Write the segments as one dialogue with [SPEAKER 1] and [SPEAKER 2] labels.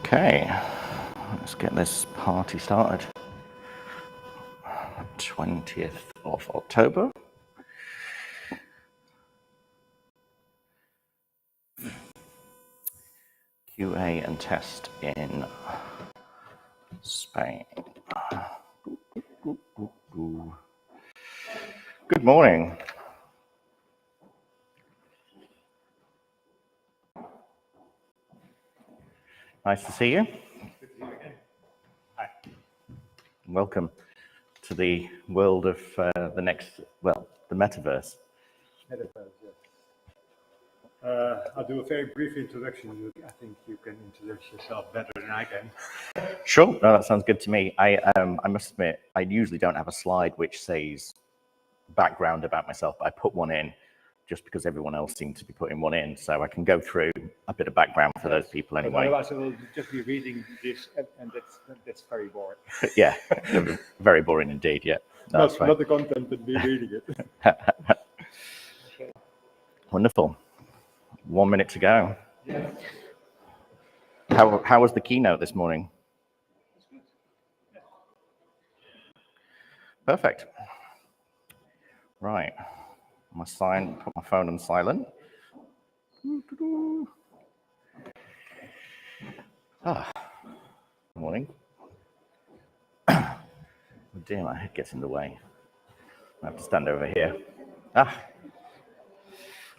[SPEAKER 1] Okay, let's get this party started. 20th of October. QA and test in Spain. Good morning. Nice to see you.
[SPEAKER 2] Good to see you again. Hi.
[SPEAKER 1] Welcome to the world of the metaverse.
[SPEAKER 2] Metaverse, yes. I'll do a very brief introduction. I think you can introduce yourself better than I can.
[SPEAKER 1] Sure, no, that sounds good to me. I must admit, I usually don't have a slide which says background about myself, but I put one in just because everyone else seemed to be putting one in, so I can go through a bit of background for those people anyway.
[SPEAKER 2] Otherwise, I will just be reading this, and that's very boring.
[SPEAKER 1] Yeah, very boring indeed. Yeah, no, that's fine.
[SPEAKER 2] Not the content, but me reading it.
[SPEAKER 1] Okay. Wonderful. 1 minute to go.
[SPEAKER 2] Yes.
[SPEAKER 1] How was the keynote this morning?
[SPEAKER 2] It's good. Yeah.
[SPEAKER 1] Perfect. Right. Put my phone on silent. Good morning. Oh dear, my head gets in the way. I have to stand over here.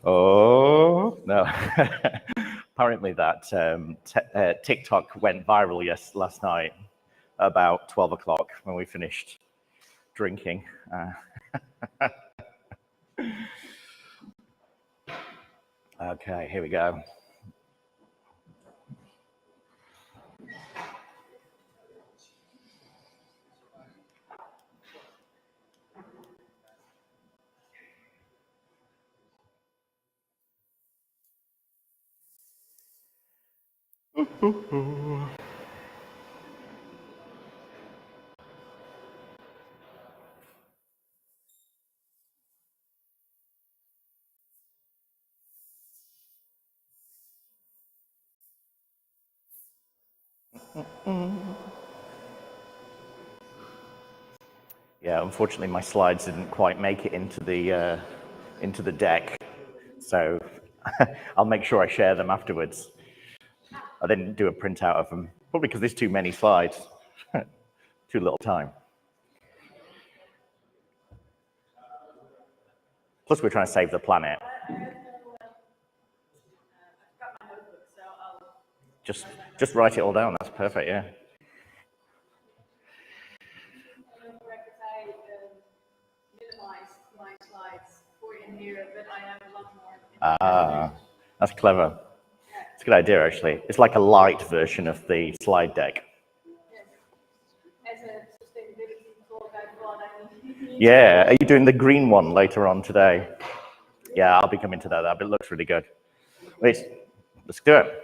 [SPEAKER 1] Oh, no. Apparently that TikTok went viral last night about 12 o'clock when we finished drinking. Okay, here we go. Yeah, unfortunately, my slides didn't quite make it into the deck, so I'll make sure I share them afterwards. I didn't do a printout of them, probably because there's too many slides, too little time. Plus, we're trying to save the planet. Just write it all down. That's perfect. Yeah. That's clever. It's a good idea, actually. It's like a light version of the slide deck. Yeah, are you doing the green one later on today? Yeah, I'll be coming to that. It looks really good. Wait, let's do it.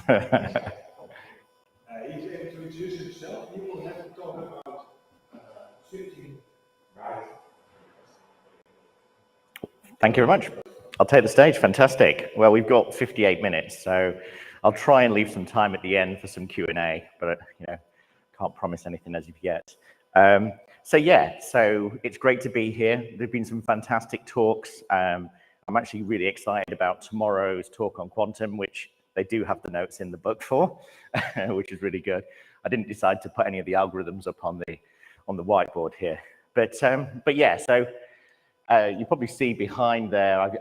[SPEAKER 2] He's able to introduce himself. He will have to talk about switching right.
[SPEAKER 1] Thank you very much. I'll take the stage. Fantastic. Well, we've got 58 minutes, so I'll try and leave some time at the end for some Q&A, but can't promise anything as of yet. So it's great to be here. There've been some fantastic talks. I'm actually really excited about tomorrow's talk on quantum, which they do have the notes in the book for, which is really good. I didn't decide to put any of the algorithms up on the whiteboard here, but yeah. So you probably see behind there,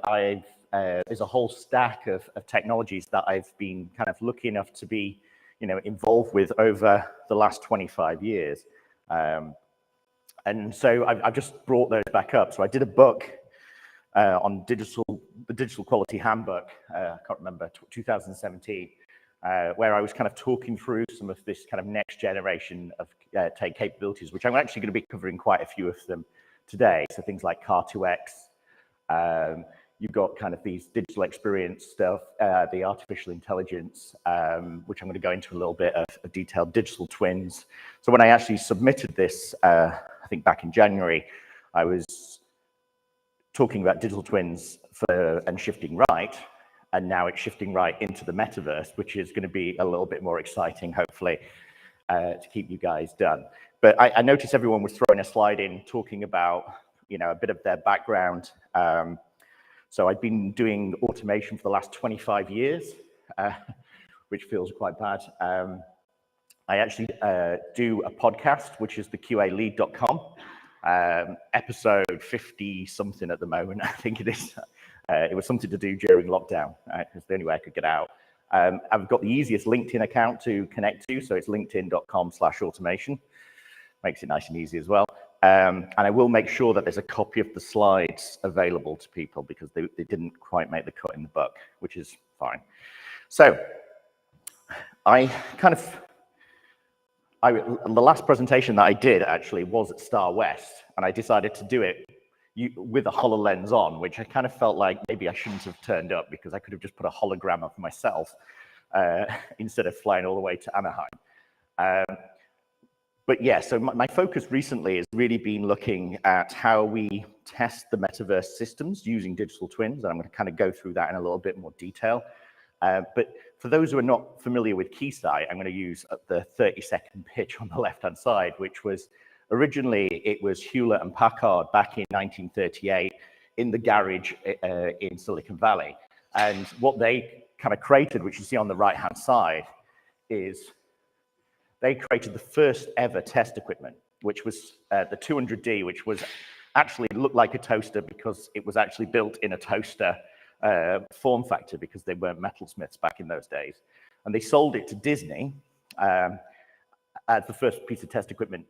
[SPEAKER 1] there's a whole stack of technologies that I've been kind of lucky enough to be, involved with over the last 25 years. And so I've just brought those back up. So I did a book on the Digital Quality Handbook, I can't remember, 2017, where I was kind of talking through some of this kind of next generation of capabilities, which I'm actually going to be covering quite a few of them today. So things like Car2X, you've got kind of these digital experience stuff, the artificial intelligence, which I'm going to go into a little bit of detailed digital twins. So when I actually submitted this, I think back in January, I was talking about digital twins and shifting right, and now it's shifting right into the metaverse, which is going to be a little bit more exciting, hopefully, to keep you guys done. But I noticed everyone was throwing a slide in talking about, a bit of their background. So I've been doing automation for the last 25 years, which feels quite bad. I actually do a podcast, which is the QAlead.com. Episode 50 something at the moment, I think it is. It was something to do during lockdown. It's the only way I could get out. I've got the easiest LinkedIn account to connect to, so it's linkedin.com/automation. Makes it nice and easy as well. And I will make sure that there's a copy of the slides available to people because they didn't quite make the cut in the book, which is fine. So the last presentation that I did actually was at Star West, and I decided to do it with a HoloLens on, which I kind of felt like maybe I shouldn't have turned up because I could have just put a hologram of myself instead of flying all the way to Anaheim. But yeah, so my focus recently has really been looking at how we test the metaverse systems using digital twins, and I'm going to kind of go through that in a little bit more detail. But for those who are not familiar with Keysight, I'm going to use the 30-second pitch on the left-hand side, which was originally it was Hewlett and Packard back in 1938 in the garage in Silicon Valley. And what they kind of created, which you see on the right-hand side, is they created the first ever test equipment, which was the 200D, which was actually looked like a toaster because it was actually built in a toaster form factor because they weren't metalsmiths back in those days. And they sold it to Disney as the first piece of test equipment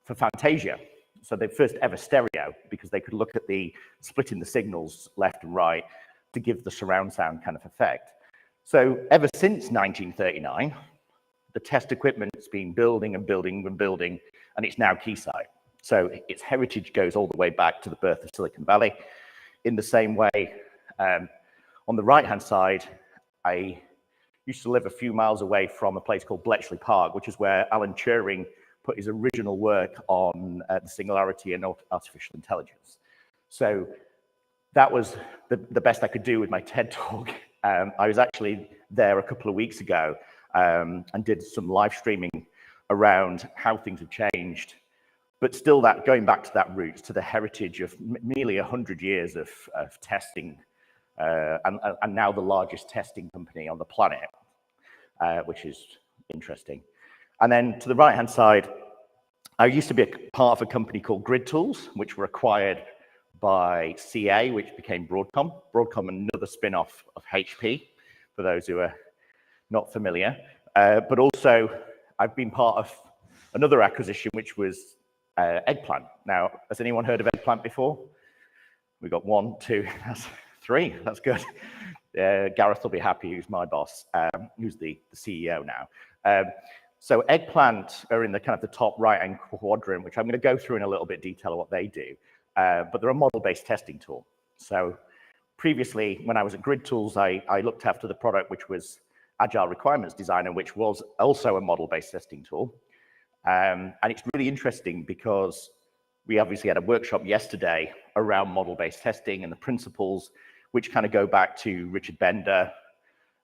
[SPEAKER 1] for Fantasia. So the first ever stereo because they could look at splitting the signals left and right to give the surround sound kind of effect. So ever since 1939, the test equipment's been building and building and building, and it's now Keysight. So its heritage goes all the way back to the birth of Silicon Valley. In the same way, on the right-hand side, I used to live a few miles away from a place called Bletchley Park, which is where Alan Turing put his original work on the singularity and artificial intelligence. So that was the best I could do with my TED talk. I was actually there a couple of weeks ago and did some live streaming around how things have changed. But still going back to that roots, to the heritage of nearly 100 years of testing, and now the largest testing company on the planet, which is interesting. And then to the right-hand side, I used to be a part of a company called Grid Tools, which were acquired by CA, which became Broadcom. Broadcom, another spin-off of HP, for those who are not familiar. But also, I've been part of another acquisition, which was Eggplant. Now, has anyone heard of Eggplant before? We got 1, 2, that's 3. That's good. Gareth will be happy, who's my boss, who's the CEO now. So Eggplant are in the kind of the top right-hand quadrant, which I'm going to go through in a little bit detail of what they do. But they're a model-based testing tool. So previously, when I was at Grid Tools, I looked after the product, which was Agile Requirements Designer, which was also a model-based testing tool. And it's really interesting because we obviously had a workshop yesterday around model-based testing and the principles, which kind of go back to Richard Bender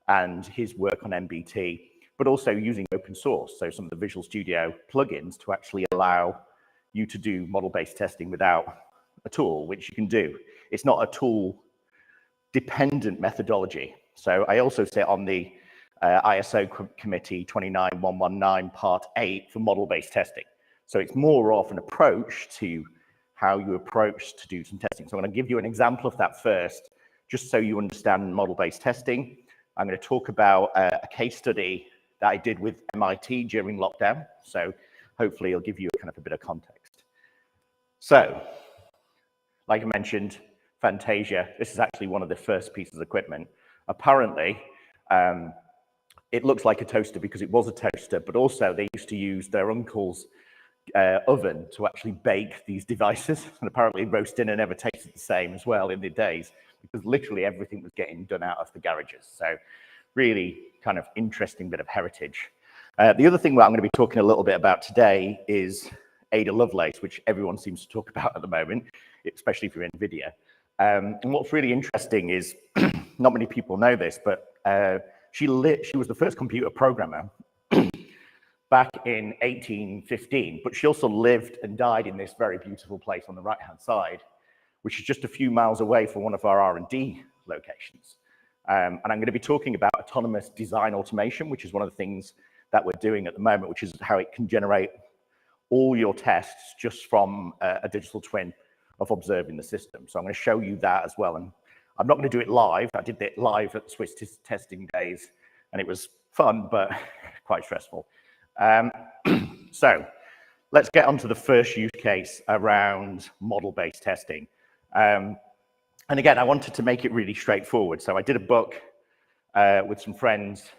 [SPEAKER 1] and his work on MBT, but also using open source. So some of the Visual Studio plugins to actually allow you to do model-based testing without a tool, which you can do. It's not a tool-dependent methodology. So I also sit on the ISO committee 29119 part 8 for model-based testing. So it's more of an approach to how you approach to do some testing. So I'm going to give you an example of that first, just so you understand model-based testing. I'm going to talk about a case study that I did with MIT during lockdown. So hopefully it'll give you kind of a bit of context. So, like I mentioned, Fantasia, this is actually one of the first pieces of equipment. Apparently, it looks like a toaster because it was a toaster, but also they used to use their uncle's oven to actually bake these devices. And apparently roast dinner never tasted the same as well in the days, because literally everything was getting done out of the garages. So really kind of interesting bit of heritage. The other thing that I'm going to be talking a little bit about today is Ada Lovelace, which everyone seems to talk about at the moment, especially if you're in video. And what's really interesting is, not many people know this, but she was the first computer programmer back in 1815, but she also lived and died in this very beautiful place on the right-hand side, which is just a few miles away from one of our R&D locations. And I'm going to be talking about autonomous design automation, which is one of the things that we're doing at the moment, which is how it can generate all your tests just from a digital twin of observing the system. So I'm going to show you that as well. And I'm not going to do it live. I did it live at the Swiss testing days, and it was fun, but quite stressful. So let's get on to the first use case around model-based testing. And again, I wanted to make it really straightforward. So I did a book with some friends,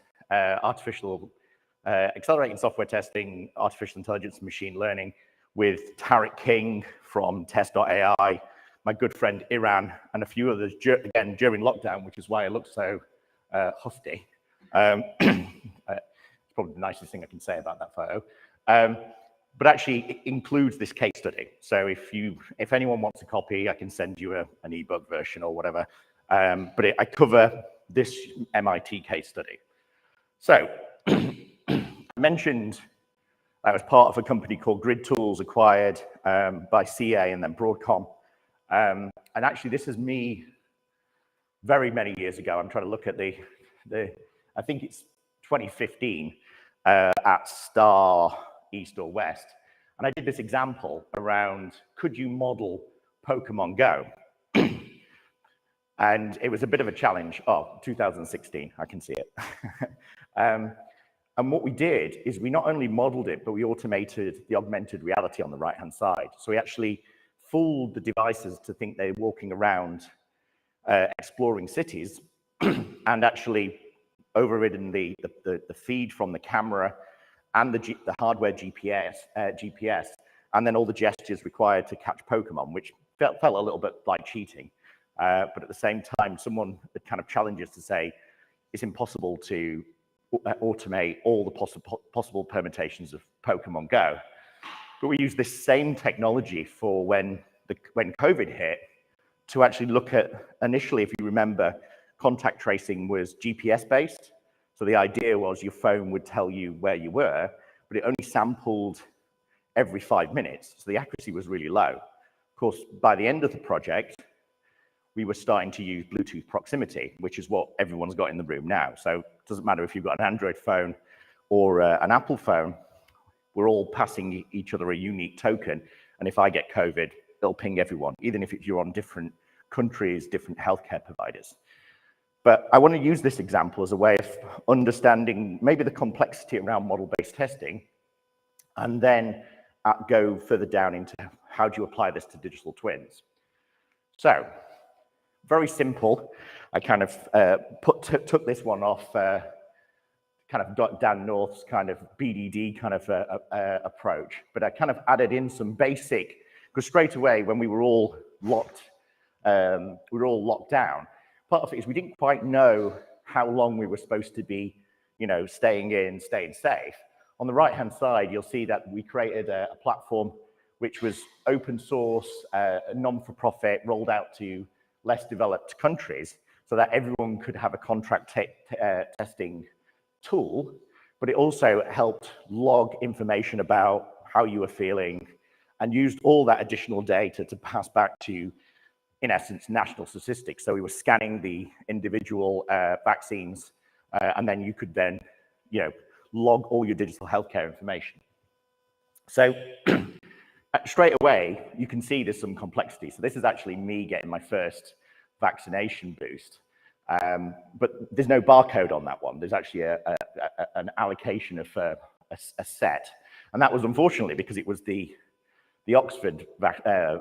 [SPEAKER 1] accelerating software testing, artificial intelligence and machine learning, with Tarek King from test.ai, my good friend Iran, and a few others, again, during lockdown, which is why I look so husty. It's probably the nicest thing I can say about that photo. But actually, it includes this case study. So if anyone wants a copy, I can send you an ebook version or whatever. But I cover this MIT case study. So I mentioned I was part of a company called Grid Tools, acquired by CA and then Broadcom. And actually, this is me very many years ago. I'm trying to look at I think it's 2015 at Star East or West. And I did this example around, could you model Pokemon Go? And it was a bit of a challenge. Oh, 2016, I can see it. And what we did is we not only modeled it, but we automated the augmented reality on the right-hand side. So we actually fooled the devices to think they're walking around exploring cities and actually overridden the feed from the camera and the hardware GPS, and then all the gestures required to catch Pokemon, which felt a little bit like cheating. But at the same time, someone had kind of challenged us to say, it's impossible to automate all the possible permutations of Pokemon Go. But we used this same technology for when COVID hit to actually look at, initially, if you remember, contact tracing was GPS based. So the idea was your phone would tell you where you were, but it only sampled every 5 minutes. So the accuracy was really low. Of course, by the end of the project, we were starting to use Bluetooth proximity, which is what everyone's got in the room now. So it doesn't matter if you've got an Android phone or an Apple phone, we're all passing each other a unique token. And if I get COVID, it'll ping everyone, even if you're on different countries, different healthcare providers. But I want to use this example as a way of understanding maybe the complexity around model-based testing, and then go further down into how do you apply this to digital twins. So, very simple. I kind of took this one off kind of Dan North's kind of BDD kind of approach, but I kind of added in some basic, because straight away when we were all locked down, part of it is we didn't quite know how long we were supposed to be, staying safe. On the right-hand side, you'll see that we created a platform which was open source, non-for-profit, rolled out to less developed countries so that everyone could have a contract testing tool, but it also helped log information about how you were feeling and used all that additional data to pass back to, in essence, national statistics. So we were scanning the individual vaccines, and then you could then, log all your digital healthcare information. So straight away, you can see there's some complexity. So this is actually me getting my first vaccination boost. But there's no barcode on that one. There's actually an allocation of a set. And that was unfortunately because it was the the Oxford vaccine,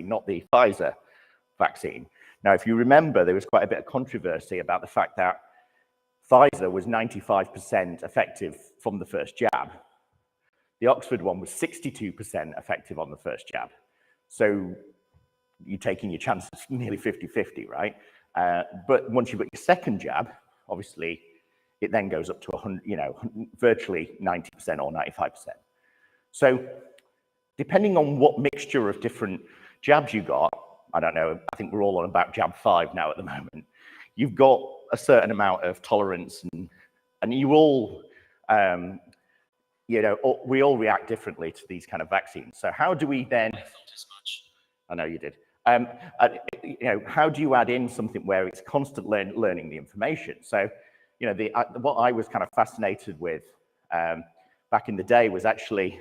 [SPEAKER 1] not the Pfizer vaccine. Now, if you remember, there was quite a bit of controversy about the fact that Pfizer was 95% effective from the first jab. The Oxford one was 62% effective on the first jab. So you're taking your chances nearly 50-50, right? But once you've got your second jab, obviously, it then goes up to 100, virtually 90% or 95%. So depending on what mixture of different jabs you got, I don't know, I think we're all on about jab 5 now at the moment, you've got a certain amount of tolerance, and you all, we all react differently to these kind of vaccines. So how do we then? I thought as much. I know you did. How do you add in something where it's constant learning the information? So, what I was kind of fascinated with back in the day was actually,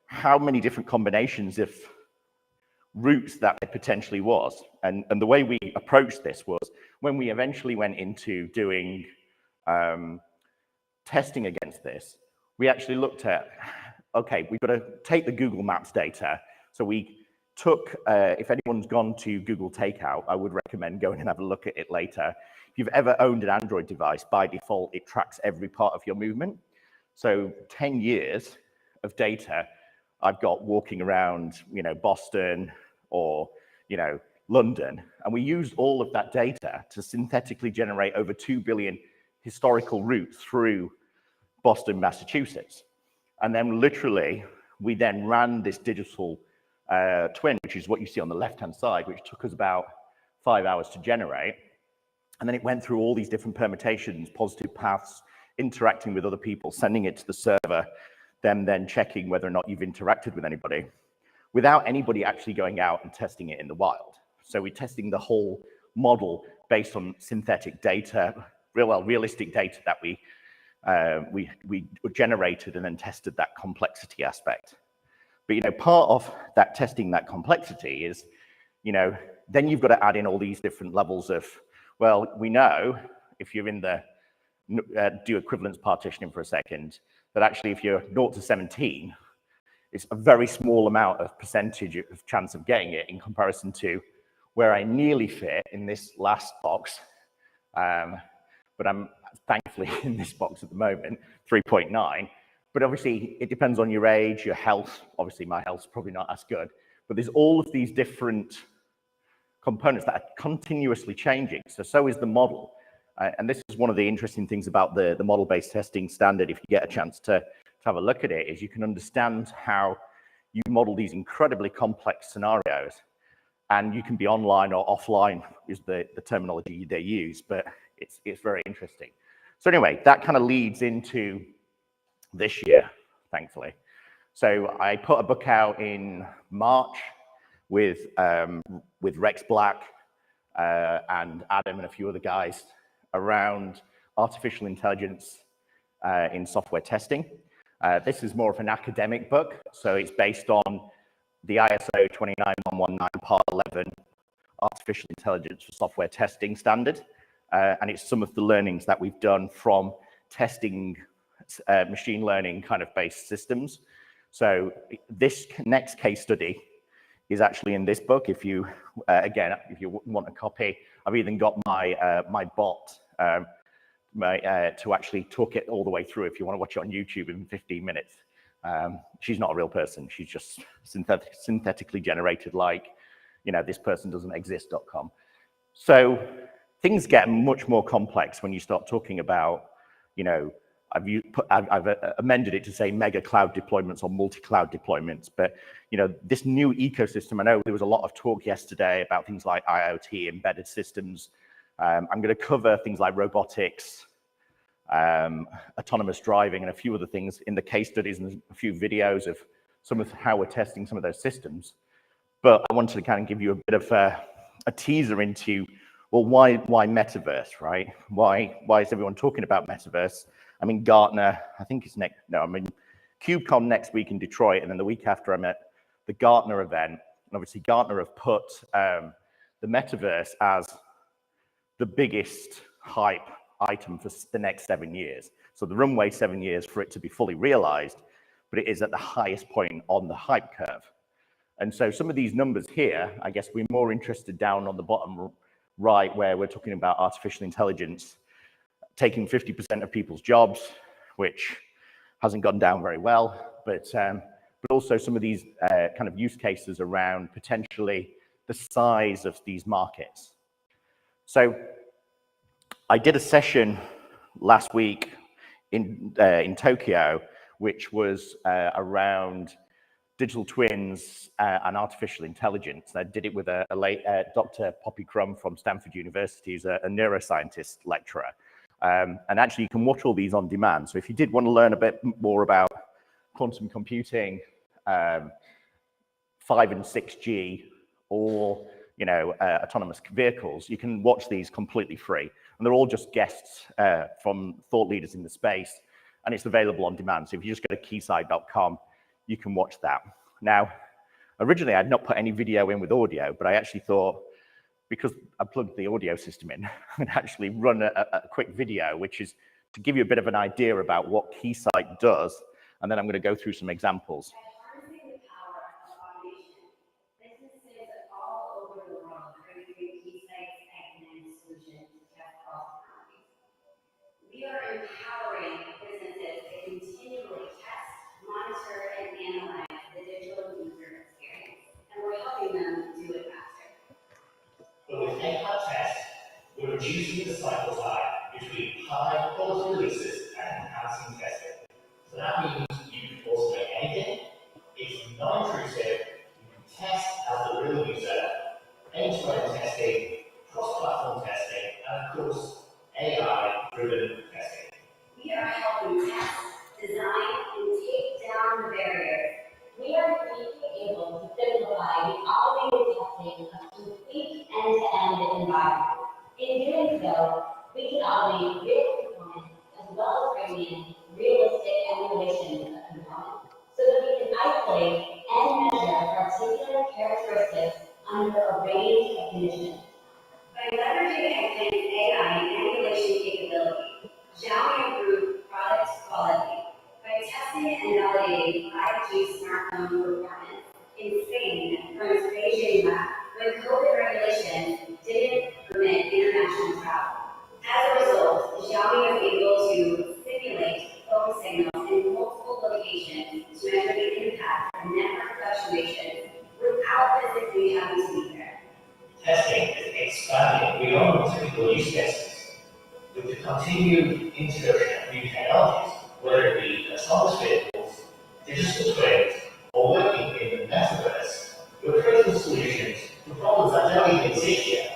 [SPEAKER 1] how many different combinations of routes that there potentially was. And the way we approached this was when we eventually went into doing testing against this, we actually looked at, okay, we've got to take the Google Maps data. So we took, if anyone's gone to Google Takeout, I would recommend going and have a look at it later. If you've ever owned an Android device, by default, it tracks every part of your movement. So 10 years of data I've got walking around, Boston or, London. And we used all of that data to synthetically generate over 2 billion historical routes through Boston, Massachusetts. And then literally, we then ran this digital twin, which is what you see on the left-hand side, which took us about 5 hours to generate. And then it went through all these different permutations, positive paths, interacting with other people, sending it to the server, then checking whether or not you've interacted with anybody, without anybody actually going out and testing it in the wild. So we're testing the whole model based on synthetic data, realistic data that we generated and then tested that complexity aspect. But part of that testing that complexity is, then you've got to add in all these different levels of, well, we know if you're in the do equivalence partitioning for a second, that actually if you're 0 to 17, it's a very small amount of percentage of chance of getting it in comparison to where I nearly fit in this last box. But I'm thankfully in this box at the moment, 3.9. But obviously it depends on your age, your health. Obviously my health's probably not as good, but there's all of these different components that are continuously changing. So is the model. And this is one of the interesting things about the model-based testing standard. If you get a chance to have a look at it, is you can understand how you model these incredibly complex scenarios, and you can be online or offline is the terminology they use, but it's very interesting. So anyway, that kind of leads into this year, thankfully. So I put a book out in March with Rex Black and Adam and a few other guys around artificial intelligence in software testing. This is more of an academic book, so it's based on the ISO 29119 Part 11 Artificial Intelligence for Software Testing standard, and it's some of the learnings that we've done from testing machine learning kind of based systems. So this next case study is actually in this book. If you, again, if you want a copy, I've even got my bot to actually talk it all the way through if you want to watch it on YouTube in 15 minutes. She's not a real person. She's just synthetically generated, like, this person doesn't exist.com. So things get much more complex when you start talking about, I've amended it to say mega cloud deployments or multi-cloud deployments, but this new ecosystem, I know there was a lot of talk yesterday about things like IoT, embedded systems. I'm going to cover things like robotics, autonomous driving, and a few other things in the case studies and a few videos of some of how we're testing some of those systems. But I wanted to kind of give you a bit of a teaser into, well, why metaverse, right? Why is everyone talking about metaverse? I mean, Gartner, I think it's next, no, I mean, KubeCon next week in Detroit, and then the week after I'm at the Gartner event. And obviously Gartner have put the metaverse as the biggest hype item for the next 7 years. So the runway 7 years for it to be fully realized, but it is at the highest point on the hype curve. And so some of these numbers here, I guess we're more interested down on the bottom right, where we're talking about artificial intelligence taking 50% of people's jobs, which hasn't gone down very well, but also some of these kind of use cases around potentially the size of these markets. So I did a session last week in Tokyo, which was around digital twins and artificial intelligence. I did it with a late Dr. Poppy Crum from Stanford University, who's a neuroscientist lecturer. And actually, you can watch all these on demand. So if you did want to learn a bit more about quantum computing, 5 and 6G, or autonomous vehicles, you can watch these completely free. And they're all just guests from thought leaders in the space, and it's available on demand. So if you just go to keysight.com, you can watch that. Now, originally, I'd not put any video in with audio, but I actually thought, because I plugged the audio system in, and actually run a quick video, which is to give you a bit of an idea about what Keysight does, and then I'm going to go through some examples.
[SPEAKER 3] Harnessing the power of automation, businesses all over the world are using Keysight's end-to-end solution to test all technologies. We are empowering businesses to continually test, monitor, and analyze the digital user experience, and we're helping them do it faster.
[SPEAKER 4] But with head-count tests, we're reducing the cycle time between high-quality releases and enhancing testing. So that means you can automate anything, it's non-intrusive, you can test as the real user, end-to-end testing, cross-platform testing, and of course, AI-driven testing.
[SPEAKER 3] We are helping test, design, and take down the barriers. We are being able to simplify the automated testing of complete end-to-end environments. In doing so, we can automate real components as well as bring in realistic emulations of components so that we can isolate and measure particular characteristics under a range of conditions. By leveraging advanced AI emulation capability, Xiaomi improved product quality by testing and validating 5G smartphone performance in Spain from its Beijing lab when COVID regulations didn't permit international travel. As a result, Xiaomi was able to simulate phone signals in multiple locations to measure the impact of network fluctuations without physically having to be there.
[SPEAKER 4] Testing is expanding beyond typical use cases. With the continued introduction of new technologies, whether it be autonomous vehicles, digital twins, or working in the metaverse, we're creating solutions for problems that don't even exist yet.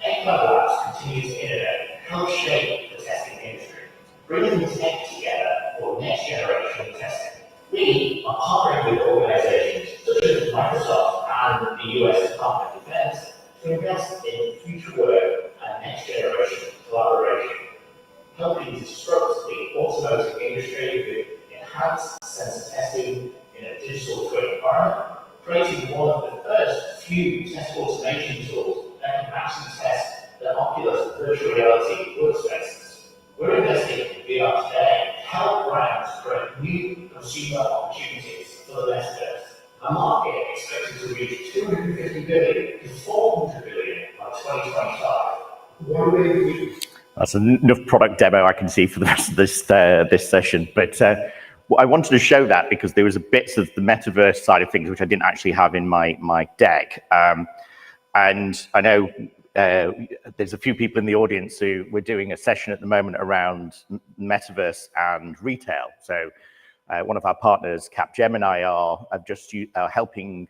[SPEAKER 4] Eggplant Labs continue to innovate and help shape the testing industry, bringing the tech together for next generation testing. We are partnering with organizations such as Microsoft and the US Department of Defense to invest in future work and next generation collaboration, helping disrupt the automotive industry with enhanced sensor testing in a digital twin environment, creating one of the first few test automation tools that can actually test the Oculus virtual reality workspaces. We're investing in VR today to help brands create new consumer opportunities for the metaverse, a market expected to reach 250 billion to 400 billion by 2025. What do they do?
[SPEAKER 1] That's enough product demo I can see for the rest of this session. But I wanted to show that because there was a bits of the metaverse side of things which I didn't actually have in my deck. And I know there's a few people in the audience who we're doing a session at the moment around metaverse and retail. So one of our partners, Capgemini, are just helping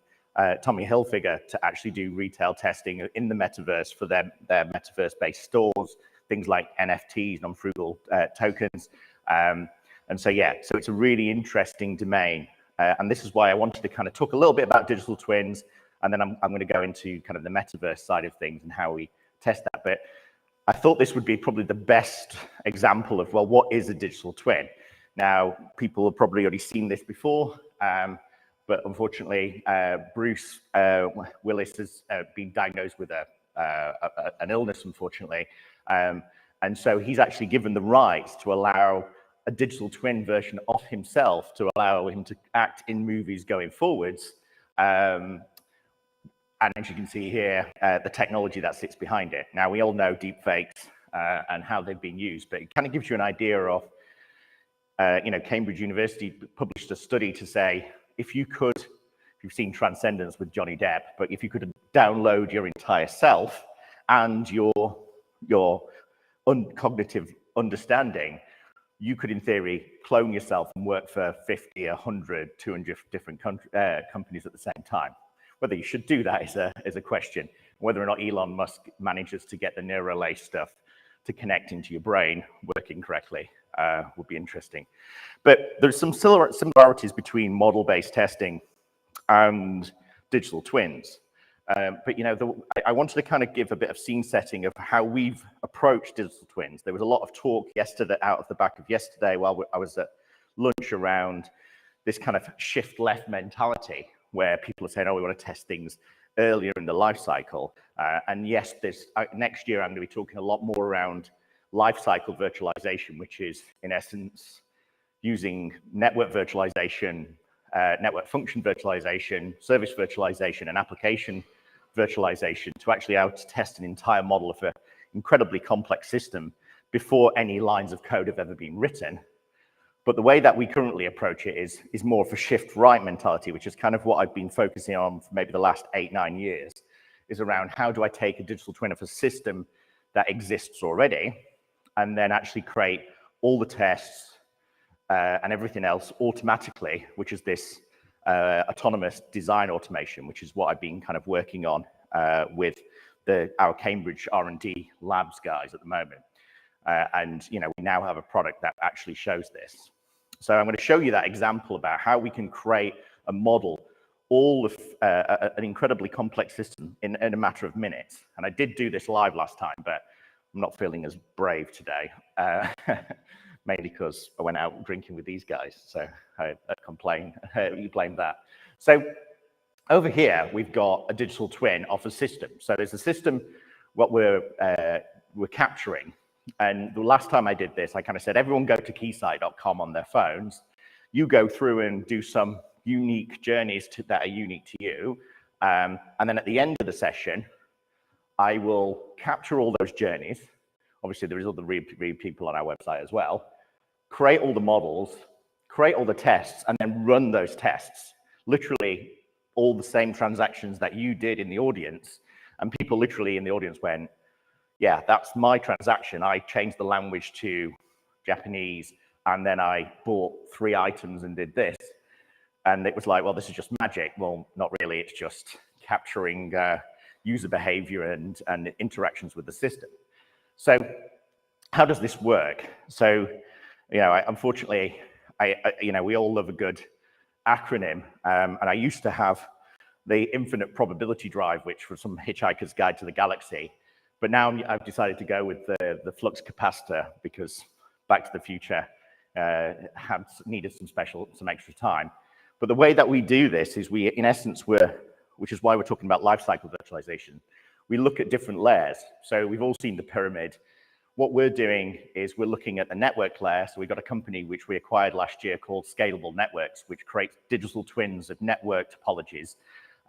[SPEAKER 1] Tommy Hilfiger to actually do retail testing in the metaverse for their metaverse-based stores, things like NFTs, non-fungible tokens. And so, yeah, so it's a really interesting domain. And this is why I wanted to kind of talk a little bit about digital twins, and then I'm going to go into kind of the metaverse side of things and how we test that. But I thought this would be probably the best example of, well, what is a digital twin? Now, people have probably already seen this before, but unfortunately, Bruce Willis has been diagnosed with an illness, unfortunately. And so he's actually given the rights to allow a digital twin version of himself to allow him to act in movies going forwards. And as you can see here, the technology that sits behind it. Now, we all know deepfakes and how they've been used, but it kind of gives you an idea of, Cambridge University published a study to say, if you've seen Transcendence with Johnny Depp, but if you could download your entire self and your cognitive understanding, you could, in theory, clone yourself and work for 50, 100, 200 different companies at the same time. Whether you should do that is a question. Whether or not Elon Musk manages to get the neural stuff to connect into your brain working correctly would be interesting. But there's some similarities between model-based testing and digital twins. But I wanted to kind of give a bit of scene setting of how we've approached digital twins. There was a lot of talk yesterday, out of the back of yesterday, while I was at lunch, around this kind of shift left mentality, where people are saying, oh, we want to test things earlier in the life cycle. And yes, next year I'm going to be talking a lot more around life cycle virtualization, which is, in essence, using network virtualization, network function virtualization, service virtualization, and application virtualization to actually test an entire model of an incredibly complex system before any lines of code have ever been written. But the way that we currently approach it is more of a shift right mentality, which is kind of what I've been focusing on for maybe the last 8-9 years, is around how do I take a digital twin of a system that exists already and then actually create all the tests and everything else automatically, which is this autonomous design automation, which is what I've been kind of working on with our Cambridge R&D labs guys at the moment. And we now have a product that actually shows this. So I'm going to show you that example about how we can create a model, all of an incredibly complex system in a matter of minutes. And I did do this live last time, but I'm not feeling as brave today, mainly because I went out drinking with these guys. So I complain, you blame that. So over here, we've got a digital twin of a system. So there's a system, what we're capturing. And the last time I did this, I kind of said, everyone go to keysight.com on their phones. You go through and do some unique journeys that are unique to you. And then at the end of the session, I will capture all those journeys. Obviously, there is other read people on our website as well. Create all the models, create all the tests, and then run those tests. Literally, all the same transactions that you did in the audience. And people literally in the audience went, yeah, that's my transaction. I changed the language to Japanese, and then I bought 3 items and did this. And it was like, well, this is just magic. Well, not really. It's just capturing user behavior and interactions with the system. So how does this work? So, unfortunately, we all love a good acronym. And I used to have the infinite probability drive, which was some Hitchhiker's Guide to the Galaxy. But now I've decided to go with the flux capacitor because Back to the Future needed some extra time. But the way that we do this is in essence, which is why we're talking about lifecycle virtualization, we look at different layers. So we've all seen the pyramid. What we're doing is we're looking at the network layer. So we've got a company which we acquired last year called Scalable Networks, which creates digital twins of network topologies.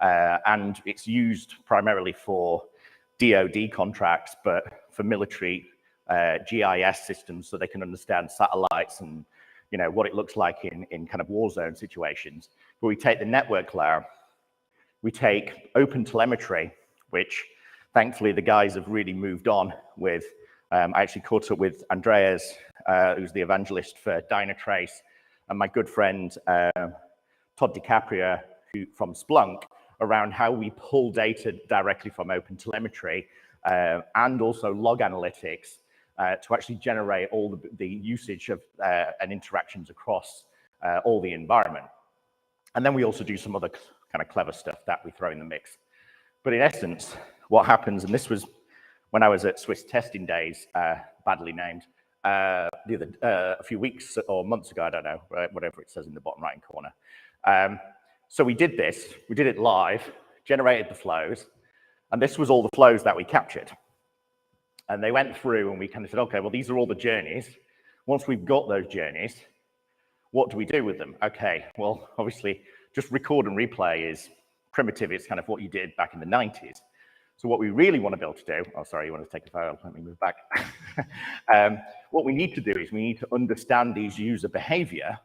[SPEAKER 1] And it's used primarily for DoD contracts, but for military GIS systems, so they can understand satellites and what it looks like in kind of war zone situations. But we take the network layer, we take open telemetry, which thankfully the guys have really moved on with. I actually caught up with Andreas, who's the evangelist for Dynatrace, and my good friend Todd DiCaprio, from Splunk, around how we pull data directly from open telemetry and also log analytics to actually generate all the usage of and interactions across all the environment. And then we also do some other kind of clever stuff that we throw in the mix. But in essence, what happens, and this was when I was at Swiss Testing Days, badly named, a few weeks or months ago, I don't know, whatever it says in the bottom right-hand corner. So we did this, we did it live, generated the flows, and this was all the flows that we captured. And they went through and we kind of said, okay, well, these are all the journeys. Once we've got those journeys, what do we do with them? Okay, well, obviously, just record and replay is primitive. It's kind of what you did back in the 90s. So what we really want to be able to do, oh, sorry, you want to take a photo, let me move back. What we need to do is we need to understand these user behavior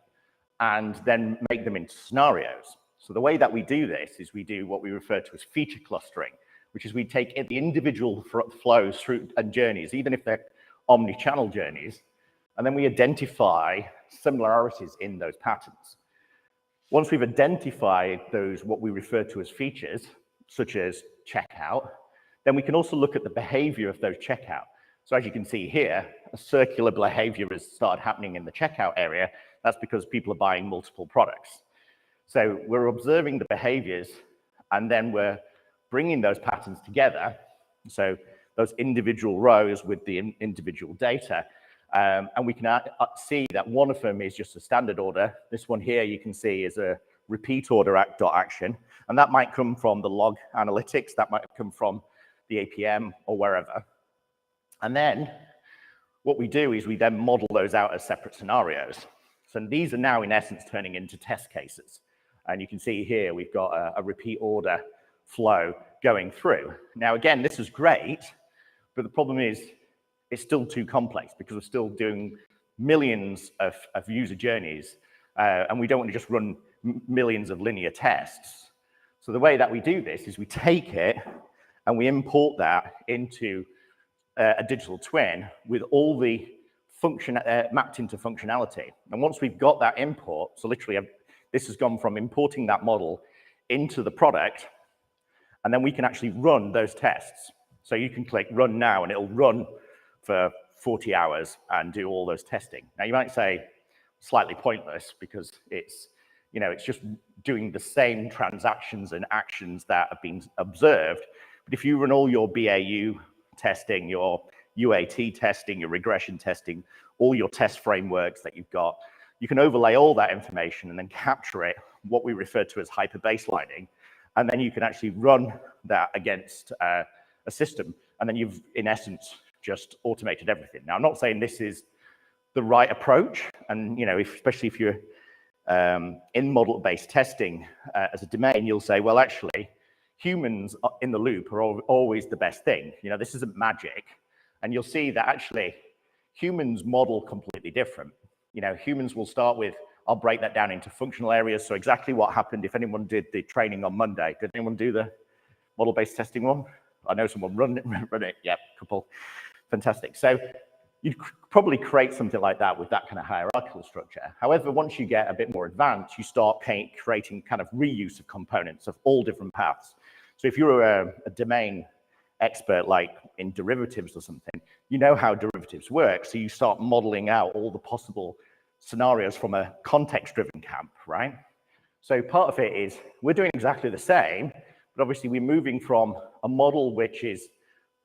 [SPEAKER 1] and then make them into scenarios. So the way that we do this is we do what we refer to as feature clustering, which is we take the individual flows through and journeys, even if they're omni-channel journeys, and then we identify similarities in those patterns. Once we've identified those, what we refer to as features, such as checkout, then we can also look at the behavior of those checkout. So as you can see here, a circular behavior has started happening in the checkout area. That's because people are buying multiple products. So we're observing the behaviors, and then we're bringing those patterns together. So those individual rows with the individual data. And we can see that one of them is just a standard order. This one here you can see is a repeat order action. And that might come from the log analytics. That might come from the APM or wherever. And then what we do is we then model those out as separate scenarios. So these are now in essence turning into test cases. And you can see here we've got a repeat order flow going through. Now again, this is great, but the problem is it's still too complex because we're still doing millions of user journeys, and we don't want to just run millions of linear tests. So the way that we do this is we take it and we import that into a digital twin with all the function mapped into functionality. And once we've got that import, so literally this has gone from importing that model into the product, and then we can actually run those tests. So you can click run now and it'll run for 40 hours and do all those testing. Now you might say slightly pointless because it's, you know, it's just doing the same transactions and actions that have been observed. But if you run all your BAU testing, your UAT testing, your regression testing, all your test frameworks that you've got, you can overlay all that information and then capture it, what we refer to as hyper baselining. And then you can actually run that against a system. And then you've, in essence, just automated everything. Now, I'm not saying this is the right approach. And, you know, especially if you're in model-based testing as a domain, you'll say, well, actually, humans in the loop are always the best thing. You know, this isn't magic. And you'll see that actually humans model completely different. You know, humans will start with, I'll break that down into functional areas. So exactly what happened if anyone did the training on Monday. Did anyone do the model-based testing one? I know someone run it. Yep, couple. Fantastic. So you'd probably create something like that with that kind of hierarchical structure. However, once you get a bit more advanced, you start creating kind of reuse of components of all different paths. So if you're a domain expert, like in derivatives or something, you know how derivatives work. So you start modeling out all the possible scenarios from a context-driven camp, right? So part of it is we're doing exactly the same, but obviously we're moving from a model which is,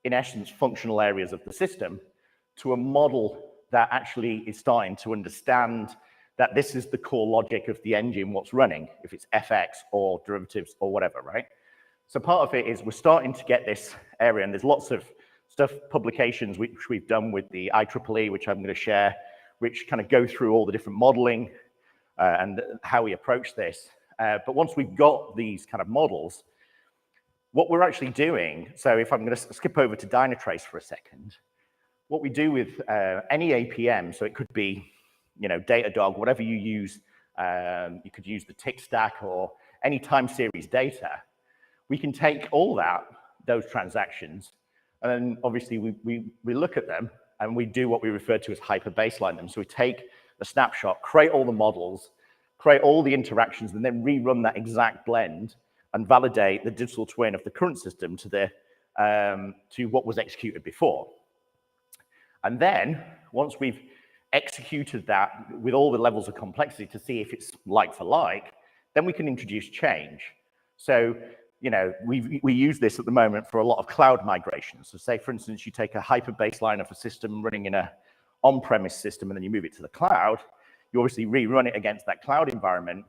[SPEAKER 1] in essence, functional areas of the system to a model that actually is starting to understand that this is the core logic of the engine, what's running, if it's FX or derivatives or whatever, right? So part of it is we're starting to get this area, and there's lots of stuff, publications which we've done with the IEEE, which I'm going to share, which kind of go through all the different modeling and how we approach this. But once we've got these kind of models, what we're actually doing, so if I'm going to skip over to Dynatrace for a second, what we do with any APM, so it could be, you know, Datadog, whatever you use, you could use the tick stack or any time series data, we can take all those transactions, and then obviously we look at them and we do what we refer to as hyper baseline them. So we take a snapshot, create all the models, create all the interactions, and then rerun that exact blend and validate the digital twin of the current system to what was executed before. And then once we've executed that with all the levels of complexity to see if it's like for like, then we can introduce change. So, you know, we use this at the moment for a lot of cloud migrations. So say, for instance, you take a hyper baseline of a system running in a on-premise system and then you move it to the cloud, you obviously rerun it against that cloud environment.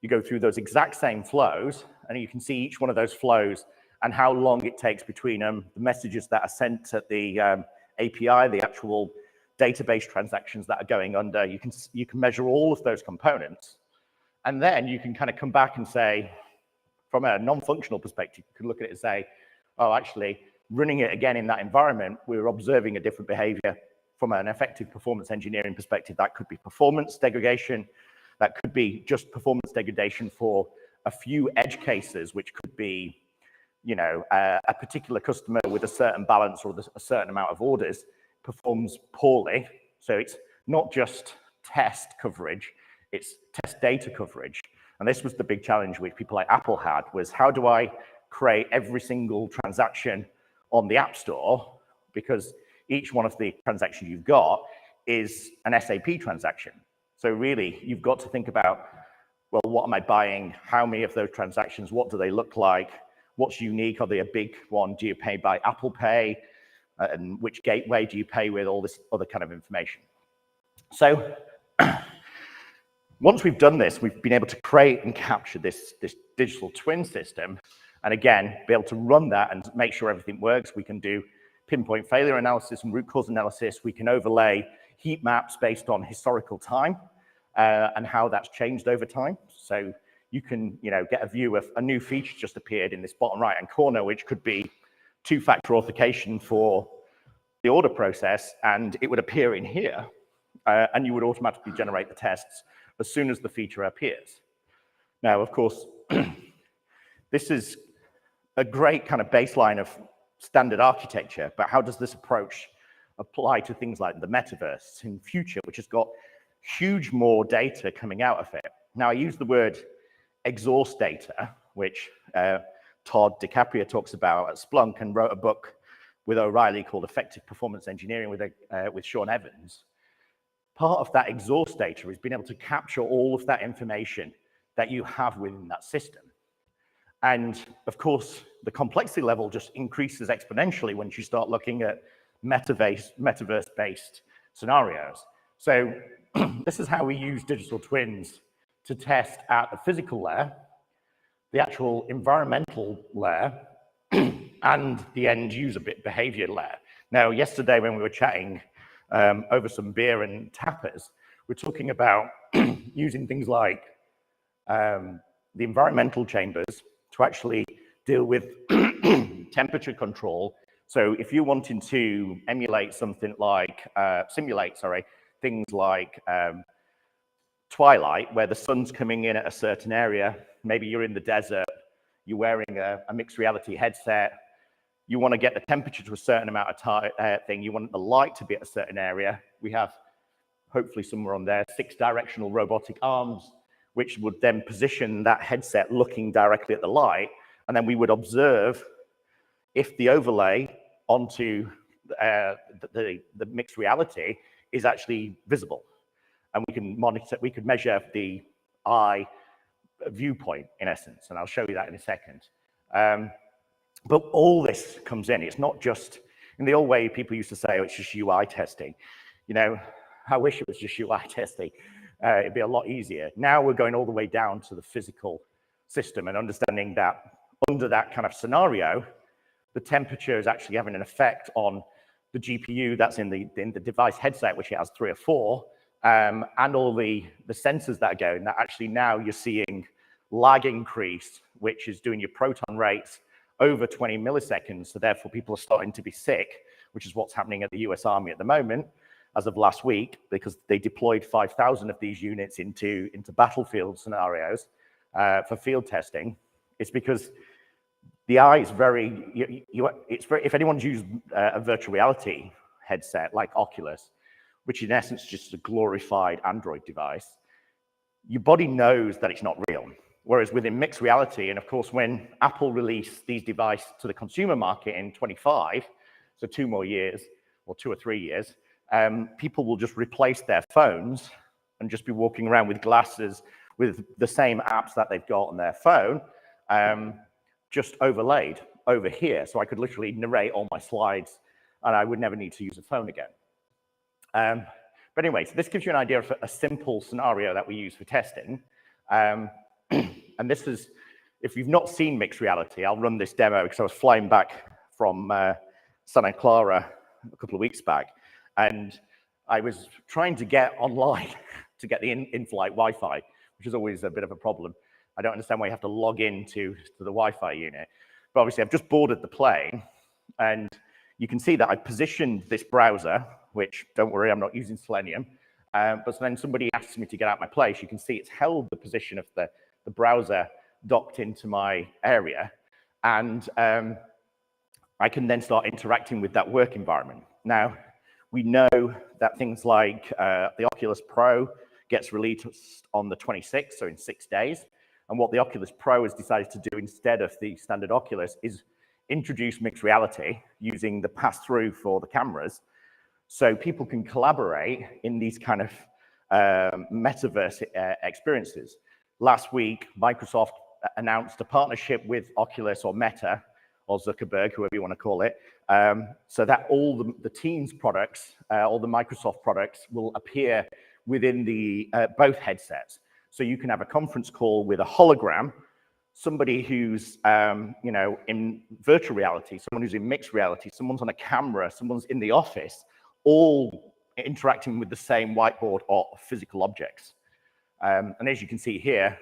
[SPEAKER 1] You go through those exact same flows, and you can see each one of those flows and how long it takes between them, the messages that are sent at the API, the actual database transactions that are going under. You can measure all of those components. And then you can kind of come back and say, from a non-functional perspective, you can look at it and say, oh, actually, running it again in that environment, we're observing a different behavior. From an effective performance engineering perspective, that could be performance degradation, that could be just performance degradation for a few edge cases, which could be, you know, a particular customer with a certain balance or a certain amount of orders performs poorly. So it's not just test coverage, it's test data coverage. And this was the big challenge which people like Apple had, was how do I create every single transaction on the App Store? Because each one of the transactions you've got is an SAP transaction. So really, you've got to think about, well, what am I buying? How many of those transactions? What do they look like? What's unique? Are they a big one? Do you pay by Apple Pay? And which gateway do you pay with? All this other kind of information. So once we've done this, we've been able to create and capture this digital twin system. And again, be able to run that and make sure everything works. We can do pinpoint failure analysis and root cause analysis. We can overlay heat maps based on historical time and how that's changed over time. So you can, you know, get a view of a new feature just appeared in this bottom right-hand corner, which could be two-factor authentication for the order process, and it would appear in here, and you would automatically generate the tests as soon as the feature appears. Now, of course, this is a great kind of baseline of standard architecture, but how does this approach apply to things like the metaverse in future, which has got huge more data coming out of it? Now, I use the word exhaust data, which Todd DiCaprio talks about at Splunk and wrote a book with O'Reilly called Effective Performance Engineering with Sean Evans. Part of that exhaust data is being able to capture all of that information that you have within that system. And of course, the complexity level just increases exponentially once you start looking at metaverse-based scenarios. So this is how we use digital twins to test at the physical layer, the actual environmental layer, and the end user behavior layer. Now, yesterday when we were chatting over some beer and tapas, we're talking about using things like the environmental chambers to actually deal with temperature control. So if you're wanting to emulate something like, simulate things like twilight, where the sun's coming in at a certain area, maybe you're in the desert, you're wearing a mixed reality headset, you want to get the temperature to a certain amount of thing, you want the light to be at a certain area. We have, hopefully somewhere on there, 6 directional robotic arms, which would then position that headset looking directly at the light, and then we would observe if the overlay onto the mixed reality is actually visible. And we can monitor, we could measure the eye viewpoint in essence, and I'll show you that in a second. But all this comes in. It's not just, in the old way, people used to say, oh, it's just UI testing. You know, I wish it was just UI testing. It'd be a lot easier. Now we're going all the way down to the physical system and understanding that under that kind of scenario, the temperature is actually having an effect on the GPU that's in the device headset, which it has 3 or 4, and all the sensors that are going, that actually now you're seeing lag increase, which is doing your proton rates over 20 milliseconds. So therefore, people are starting to be sick, which is what's happening at the US Army at the moment, as of last week, because they deployed 5,000 of these units into battlefield scenarios for field testing. It's because the eye is very, if anyone's used a virtual reality headset like Oculus, which in essence is just a glorified Android device, your body knows that it's not real. Whereas within mixed reality, and of course, when Apple released these devices to the consumer market in 25, so 2 more years, or 2 or 3 years, people will just replace their phones and just be walking around with glasses with the same apps that they've got on their phone, just overlaid over here. So I could literally narrate all my slides and I would never need to use a phone again. But anyway, so this gives you an idea of a simple scenario that we use for testing. And this is, if you've not seen mixed reality, I'll run this demo because I was flying back from Santa Clara a couple of weeks back. And I was trying to get online to get the in-flight Wi-Fi, which is always a bit of a problem. I don't understand why you have to log in to the Wi-Fi unit. But obviously, I've just boarded the plane, and you can see that I've positioned this browser, which, don't worry, I'm not using Selenium. But then somebody asks me to get out my place. You can see it's held the position of the browser docked into my area. And I can then start interacting with that work environment. Now, we know that things like the Oculus Pro gets released on the 26th, so in 6 days. And what the Oculus Pro has decided to do instead of the standard Oculus is introduce mixed reality using the pass-through for the cameras, so people can collaborate in these kind of metaverse experiences. Last week, Microsoft announced a partnership with Oculus or Meta, or Zuckerberg, whoever you want to call it, so that all the Teams products, all the Microsoft products will appear within the both headsets. So you can have a conference call with a hologram, somebody who's in virtual reality, someone who's in mixed reality, someone's on a camera, someone's in the office, all interacting with the same whiteboard or physical objects. And as you can see here,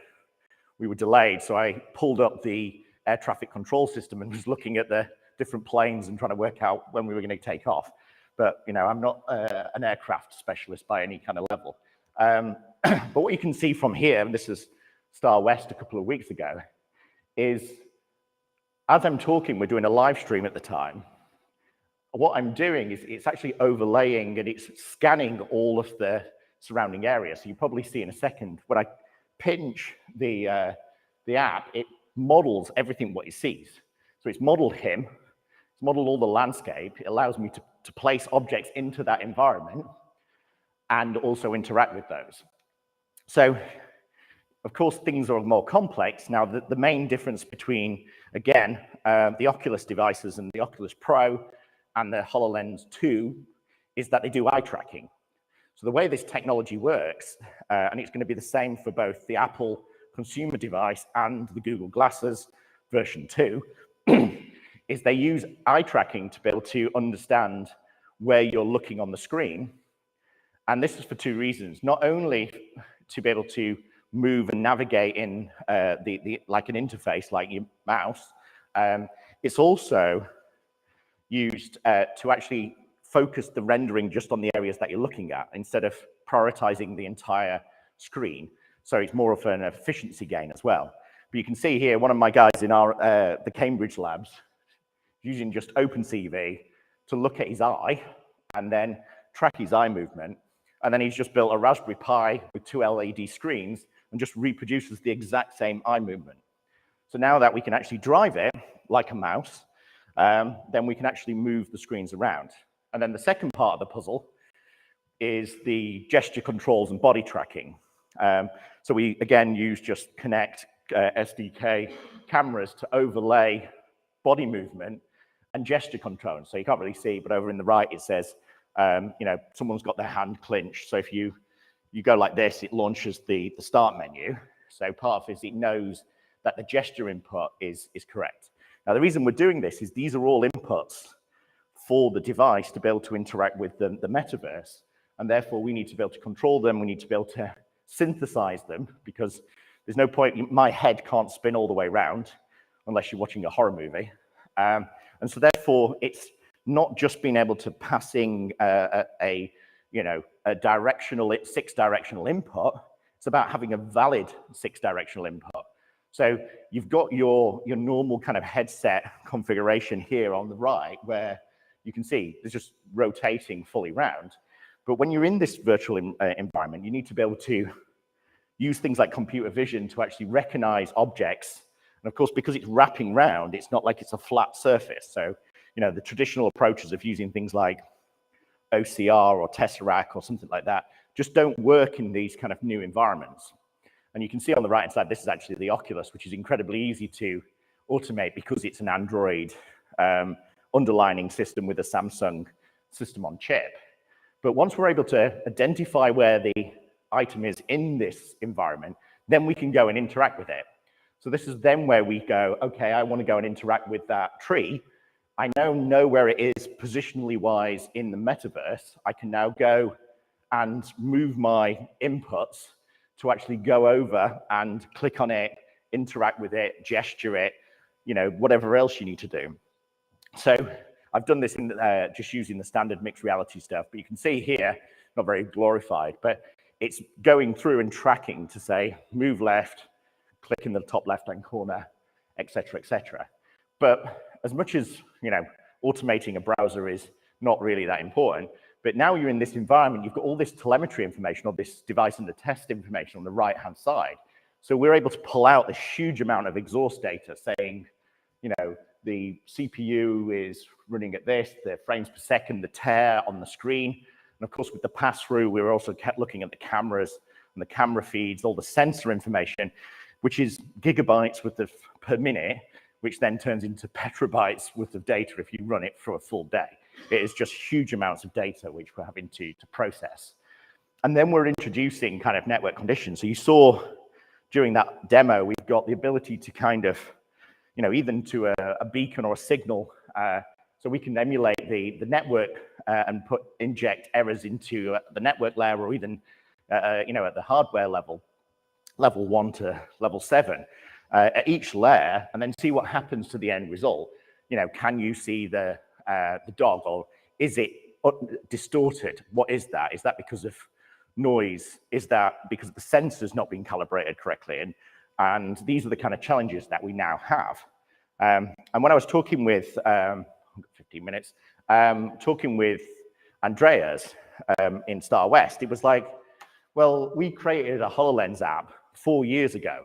[SPEAKER 1] we were delayed, so I pulled up the air traffic control system and was looking at the different planes and trying to work out when we were going to take off. But I'm not an aircraft specialist by any kind of level. But what you can see from here, and this is Star West a couple of weeks ago, is as I'm talking, we're doing a live stream at the time. What I'm doing is it's actually overlaying and it's scanning all of the surrounding area. So you probably see in a second, when I pinch the app, it models everything what it sees. So it's modeled him, it's modeled all the landscape. It allows me to place objects into that environment and also interact with those. So, of course, things are more complex. Now, the main difference between, again, the Oculus devices and the Oculus Pro and the HoloLens 2 is that they do eye tracking. So the way this technology works, and it's going to be the same for both the Apple consumer device and the Google Glasses version 2, is they use eye tracking to be able to understand where you're looking on the screen. And this is for two reasons. Not only to be able to move and navigate in like an interface, like your mouse, it's also used to actually focus the rendering just on the areas that you're looking at instead of prioritizing the entire screen. So it's more of an efficiency gain as well. But you can see here, one of my guys in the Cambridge labs using just OpenCV to look at his eye and then track his eye movement. And then he's just built a Raspberry Pi with 2 LED screens and just reproduces the exact same eye movement. So now that we can actually drive it like a mouse, then we can actually move the screens around. And then the second part of the puzzle is the gesture controls and body tracking. So we, again, use just Connect SDK cameras to overlay body movement and gesture control. So you can't really see, but over in the right, it says, someone's got their hand clinched. So if you go like this, it launches the start menu. So part of it is it knows that the gesture input is correct. Now, the reason we're doing this is these are all inputs for the device to be able to interact with the metaverse. And therefore, we need to be able to control them. We need to be able to synthesize them because there's no point, my head can't spin all the way around unless you're watching a horror movie. And so therefore, it's not just being able to passing a 6-directional input. It's about having a valid 6-directional input. So you've got your normal kind of headset configuration here on the right where you can see it's just rotating fully round. But when you're in this virtual environment, you need to be able to use things like computer vision to actually recognize objects. And of course, because it's wrapping round, it's not like it's a flat surface. So, the traditional approaches of using things like OCR or Tesseract or something like that just don't work in these kind of new environments. And you can see on the right-hand side, this is actually the Oculus, which is incredibly easy to automate because it's an Android underlining system with a Samsung system on chip. But once we're able to identify where the item is in this environment, then we can go and interact with it. So this is then where we go, okay, I want to go and interact with that tree. I now know where it is positionally wise in the metaverse. I can now go and move my inputs to actually go over and click on it, interact with it, gesture it, you know, whatever else you need to do. So I've done this in just using the standard mixed reality stuff, but you can see here, not very glorified, but it's going through and tracking to say, move left, click in the top left-hand corner, etc., etc. But as much as, you know, automating a browser is not really that important, but now you're in this environment, you've got all this telemetry information, or this device and the test information on the right-hand side. So we're able to pull out this huge amount of exhaust data saying, you know, the CPU is running at this, the frames per second, the tear on the screen. And of course, with the pass-through, we were also kept looking at the cameras and the camera feeds, all the sensor information, which is gigabytes worth of per minute, which then turns into petabytes worth of data if you run it for a full day. It is just huge amounts of data which we're having to process. And then we're introducing kind of network conditions. So you saw during that demo, we've got the ability to kind of, you know, even to a beacon or a signal, so we can emulate the network and inject errors into the network layer, or even, you know, at the hardware level 1 to level 7, at each layer, and then see what happens to the end result. You know, can you see the dog, or is it distorted? What is that? Is that because of noise? Is that because the sensor's not being calibrated correctly? And these are the kind of challenges that we now have. And when I was talking with, 15 minutes, talking with Andreas in Star West, it was like, well, we created a HoloLens app 4 years ago,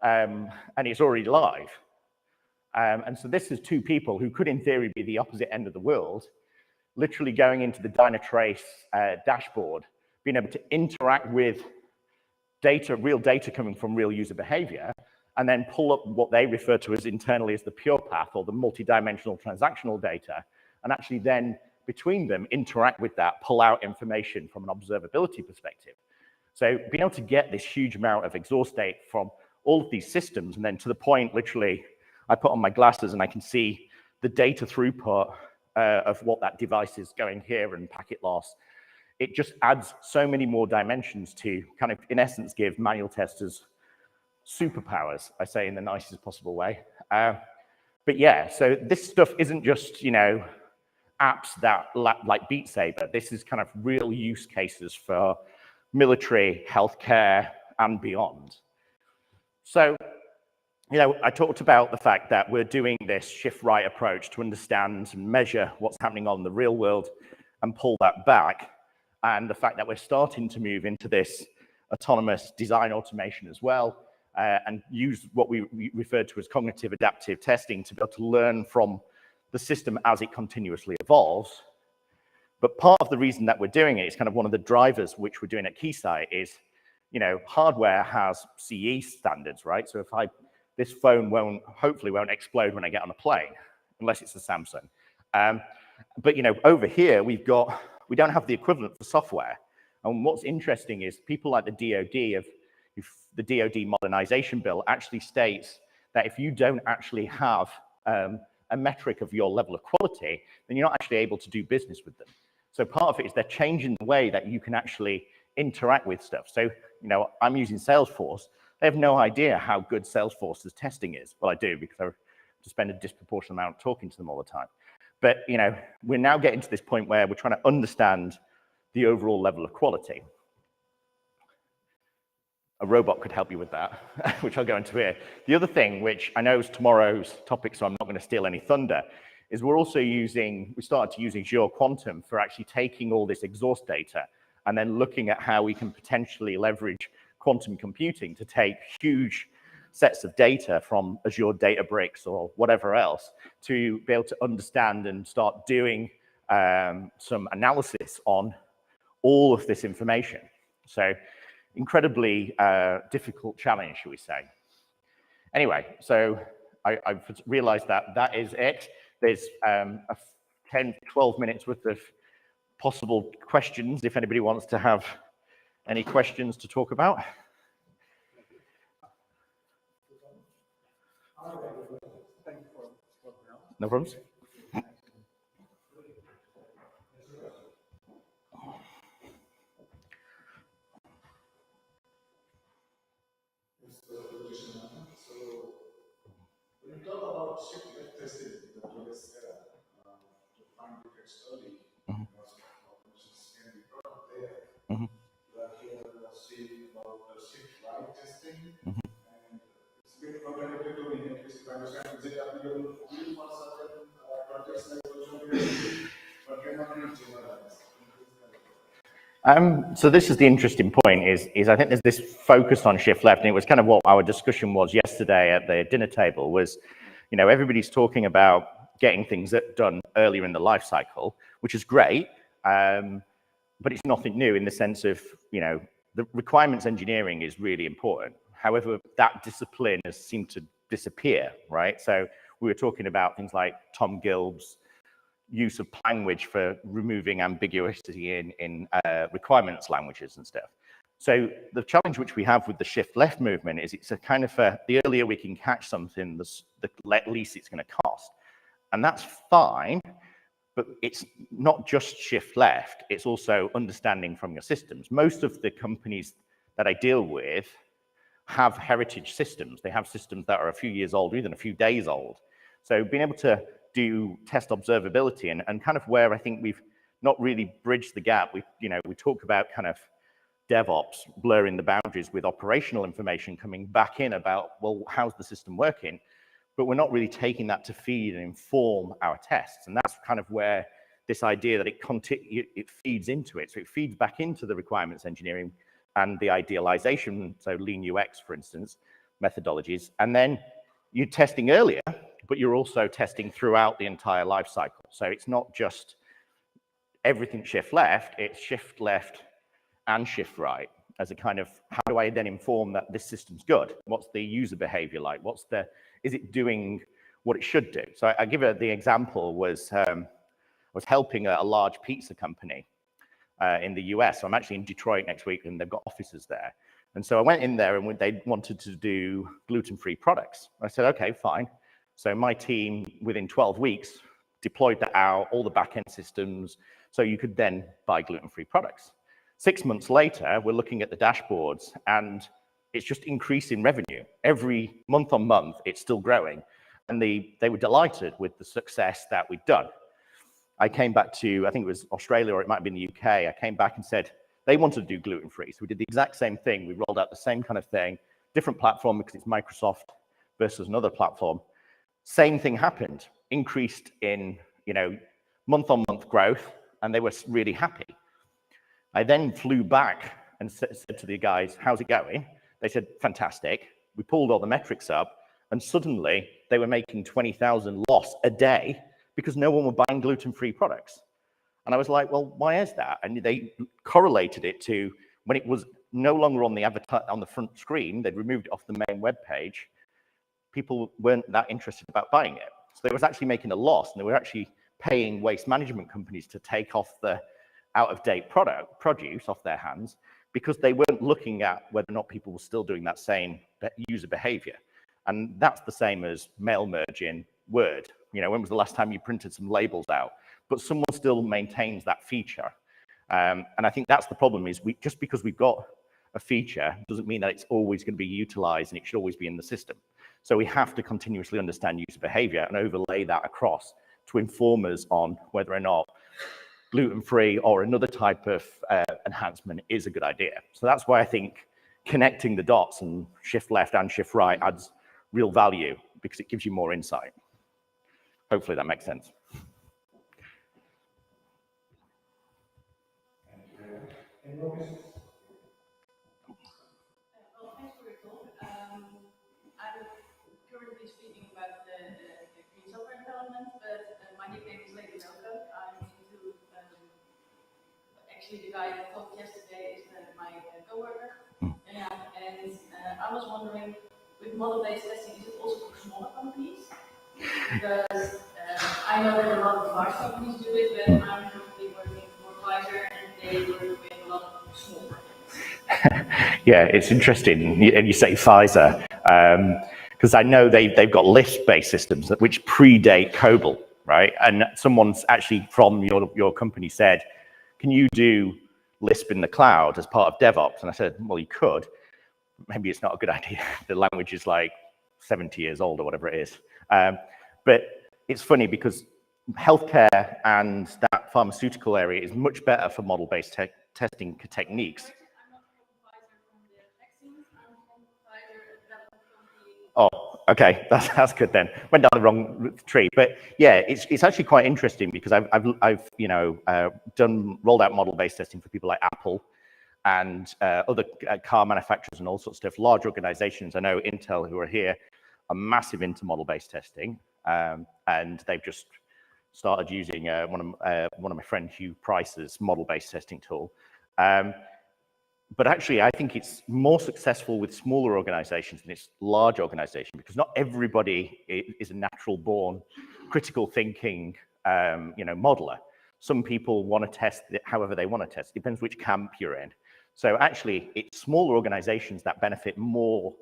[SPEAKER 1] and it's already live. And so this is two people who could, in theory, be the opposite end of the world, literally going into the Dynatrace dashboard, being able to interact with data, real data coming from real user behavior, and then pull up what they refer to as internally as the pure path, or the multi-dimensional transactional data, and actually then between them interact with that, pull out information from an observability perspective. So being able to get this huge amount of exhaust data from all of these systems, and then to the point, literally, I put on my glasses and I can see the data throughput of what that device is going here and packet loss. It just adds so many more dimensions to kind of, in essence, give manual testers superpowers, I say in the nicest possible way. But yeah, so this stuff isn't just, you know, apps that like Beat Saber. This is kind of real use cases for military, healthcare, and beyond. So, you know, I talked about the fact that we're doing this shift right approach to understand and measure what's happening on the real world and pull that back. And the fact that we're starting to move into this autonomous design automation as well, and use what we refer to as cognitive adaptive testing to be able to learn from the system as it continuously evolves. But part of the reason that we're doing it is kind of one of the drivers which we're doing at Keysight is, you know, hardware has CE standards, right? So if this phone hopefully won't explode when I get on a plane, unless it's a Samsung. But, you know, over here, we don't have the equivalent for software. And what's interesting is people like the DoD, the DoD modernization bill actually states that if you don't actually have a metric of your level of quality, then you're not actually able to do business with them. So part of it is they're changing the way that you can actually interact with stuff. So, you know, I'm using Salesforce. They have no idea how good Salesforce's testing is. Well, I do, because I have to spend a disproportionate amount talking to them all the time. But, you know, we're now getting to this point where we're trying to understand the overall level of quality. A robot could help you with that, which I'll go into here. The other thing, which I know is tomorrow's topic, so I'm not going to steal any thunder, is we started to use Azure Quantum for actually taking all this exhaust data and then looking at how we can potentially leverage quantum computing to take huge sets of data from Azure Databricks or whatever else to be able to understand and start doing some analysis on all of this information. So incredibly difficult challenge, shall we say. Anyway, so I've realized that that is it. There's 10, 12 minutes worth of possible questions if anybody wants to have any questions to talk about. No problems.
[SPEAKER 2] So when you talk about shift left testing in the previous era, to find defects early, because operations can be brought there. We are here seeing about shift right testing, and it's a bit contradictory to me, at least if I understand, is it applicable only for certain projects like awsometastical, but cannot be generalized?
[SPEAKER 1] So this is the interesting point is I think there's this focus on shift left, and it was kind of what our discussion was yesterday at the dinner table was, you know, everybody's talking about getting things done earlier in the life cycle, which is great, but it's nothing new in the sense of, you know, the requirements engineering is really important. However, that discipline has seemed to disappear, right? So we were talking about things like Tom Gilb's use of language for removing ambiguity in requirements languages and stuff. So the challenge which we have with the shift left movement is it's a kind of the earlier we can catch something, the least it's going to cost. And that's fine, but it's not just shift left, it's also understanding from your systems. Most of the companies that I deal with have heritage systems. They have systems that are a few years old, or even a few days old. So being able to do test observability and kind of where I think we've not really bridged the gap. We talk about kind of DevOps blurring the boundaries with operational information coming back in about, well, how's the system working? But we're not really taking that to feed and inform our tests. And that's kind of where this idea that it feeds into it. So it feeds back into the requirements engineering and the idealization, so lean UX, for instance, methodologies. And then you're testing earlier, but you're also testing throughout the entire life cycle. So it's not just everything shift left, it's shift left and shift right as a kind of, how do I then inform that this system's good? What's the user behavior like? Is it doing what it should do? So I give the example was helping a large pizza company in the US. So I'm actually in Detroit next week and they've got offices there. And so I went in there and they wanted to do gluten-free products. I said, okay, fine. So my team, within 12 weeks, deployed that out, all the back-end systems, so you could then buy gluten-free products. 6 months later, we're looking at the dashboards, and it's just increasing revenue. Every month on month, it's still growing. And they were delighted with the success that we'd done. I came back to, I think it was Australia, or it might have been the UK. I came back and said, they wanted to do gluten-free. So we did the exact same thing. We rolled out the same kind of thing, different platform because it's Microsoft versus another platform. Same thing happened, increased in, month-on-month growth, and they were really happy. I then flew back and said to the guys, how's it going? They said, fantastic. We pulled all the metrics up, and suddenly they were making 20,000 loss a day because no one were buying gluten-free products. And I was like, well, why is that? And they correlated it to when it was no longer on the front screen, they'd removed it off the main web page, people weren't that interested about buying it. So they was actually making a loss, and they were actually paying waste management companies to take off the out-of-date produce off their hands because they weren't looking at whether or not people were still doing that same user behavior. And that's the same as mail merge in Word. When was the last time you printed some labels out? But someone still maintains that feature. And I think that's the problem is just because we've got a feature doesn't mean that it's always going to be utilized and it should always be in the system. So we have to continuously understand user behavior and overlay that across to inform us on whether or not gluten-free or another type of enhancement is a good idea. So that's why I think connecting the dots and shift left and shift right adds real value because it gives you more insight. Hopefully that makes sense.
[SPEAKER 5] Well, thanks for your talk. I'm currently speaking about the green software development, but my nickname is Lady Melko. I'm into, actually the guy that talked yesterday is my co-worker. And I was wondering, with model-based testing, is it also for smaller companies? Because I know that a lot of large companies do it, but I'm currently working for Pfizer and they work with a lot of small projects.
[SPEAKER 1] Yeah, it's interesting, and you say Pfizer, because I know they've got Lisp-based systems which predate COBOL, right? And someone's actually from your company said, can you do Lisp in the cloud as part of DevOps? And I said, well, you could, maybe it's not a good idea. The language is like 70 years old or whatever it is. But it's funny because healthcare and that pharmaceutical area is much better for model-based testing techniques. Oh, okay, that's good then. Went down the wrong tree, but yeah, it's actually quite interesting because I've rolled out model-based testing for people like Apple and other car manufacturers and all sorts of stuff. Large organizations, I know Intel, who are here, are massive into model-based testing, and they've just started using one of my friend Hugh Price's model-based testing tool. But actually, I think it's more successful with smaller organizations than it's large organizations, because not everybody is a natural-born critical thinking, modeler. Some people want to test it however they want to test. It depends which camp you're in. So actually, it's smaller organizations that benefit more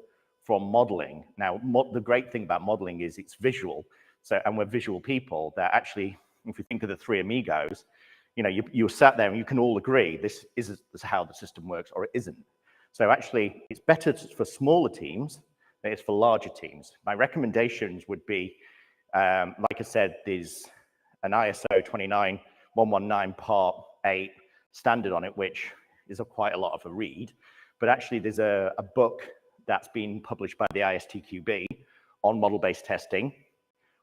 [SPEAKER 1] from modeling. Now, the great thing about modeling is it's visual. So, and we're visual people that actually, if you think of the three amigos, you're sat there and you can all agree this is how the system works or it isn't. So actually, it's better for smaller teams than it's for larger teams. My recommendations would be, like I said, there's an ISO 29119 Part 8 standard on it, which is quite a lot of a read. But actually, there's a book that's been published by the ISTQB on model-based testing,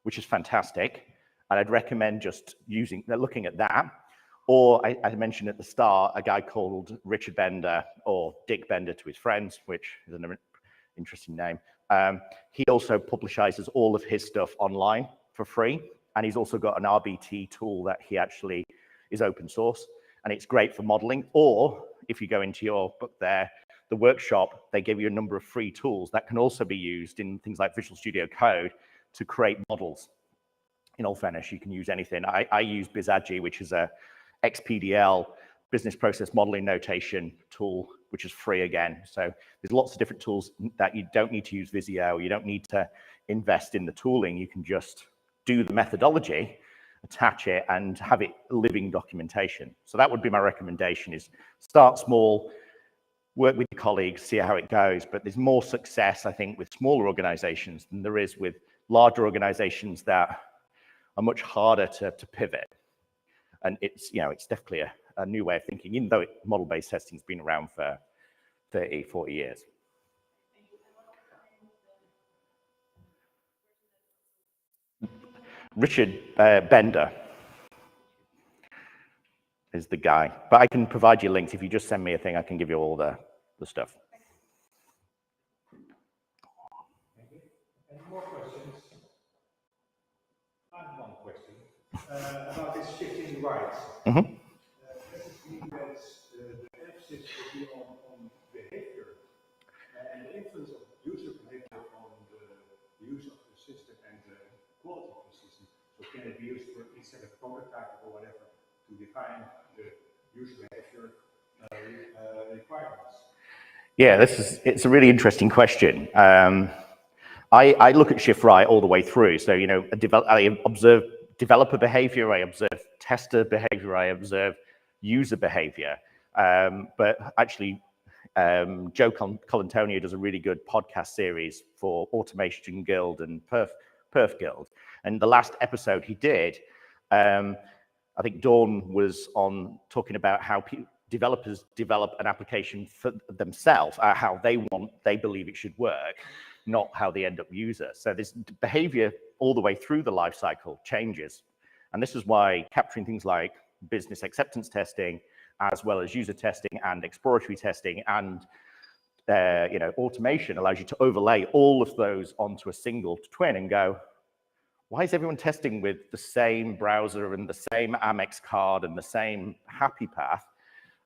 [SPEAKER 1] which is fantastic. And I'd recommend just looking at that. Or I mentioned at the start, a guy called Richard Bender, or Dick Bender to his friends, which is an interesting name. He also publishes all of his stuff online for free. And he's also got an RBT tool that he actually is open source. And it's great for modeling. Or if you go into your book there, the workshop, they give you a number of free tools that can also be used in things like Visual Studio Code to create models. In all fairness, you can use anything. I use BizAgi, which is a XPDL business process modeling notation tool, which is free again. So there's lots of different tools that you don't need to use Visio. You don't need to invest in the tooling. You can just do the methodology, attach it, and have it living documentation. So that would be my recommendation: is start small, work with your colleagues, see how it goes. But there's more success, I think, with smaller organizations than there is with larger organizations that are much harder to pivot. And it's definitely a new way of thinking, even though model-based testing has been around for 30, 40 years. Richard Bender is the guy. But I can provide you links. If you just send me a thing, I can give you all the stuff.
[SPEAKER 2] Any more questions? I have one question about this shifting rights. Does it mean that the emphasis will be on behavior and the influence of user behavior on the use of the system and the quality of the system? So can it be used for, instead of prototype or whatever, to define the user behavior requirements? Yeah,
[SPEAKER 1] it's a really interesting question. I look at shift right all the way through. So, I observe developer behavior, I observe tester behavior, I observe user behavior. But actually, Joe Colantonio does a really good podcast series for Automation Guild and Perf Guild. And the last episode he did, I think Dawn was on talking about how developers develop an application for themselves, how they believe it should work, not how the end up user. So this behavior all the way through the life cycle changes. And this is why capturing things like business acceptance testing, as well as user testing and exploratory testing and automation allows you to overlay all of those onto a single twin and go, why is everyone testing with the same browser and the same Amex card and the same happy path?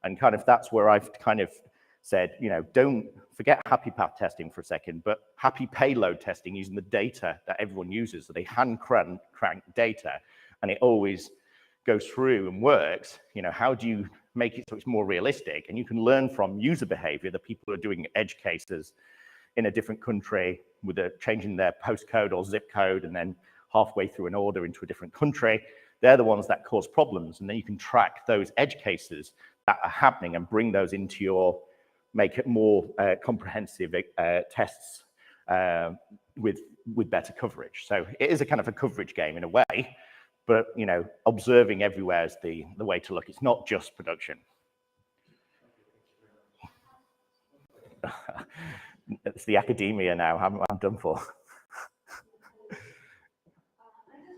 [SPEAKER 1] And kind of that's where I've kind of said, don't forget happy path testing for a second, but happy payload testing using the data that everyone uses. So they hand crank data and it always goes through and works. How do you make it so it's more realistic? And you can learn from user behavior that people are doing edge cases in a different country with changing their postcode or zip code and then halfway through an order into a different country. They're the ones that cause problems. And then you can track those edge cases that are happening and bring those into your make it more comprehensive tests with better coverage. So it is a kind of a coverage game in a way, but observing everywhere is the way to look. It's not just production. It's the academia now. I'm done for.
[SPEAKER 3] I just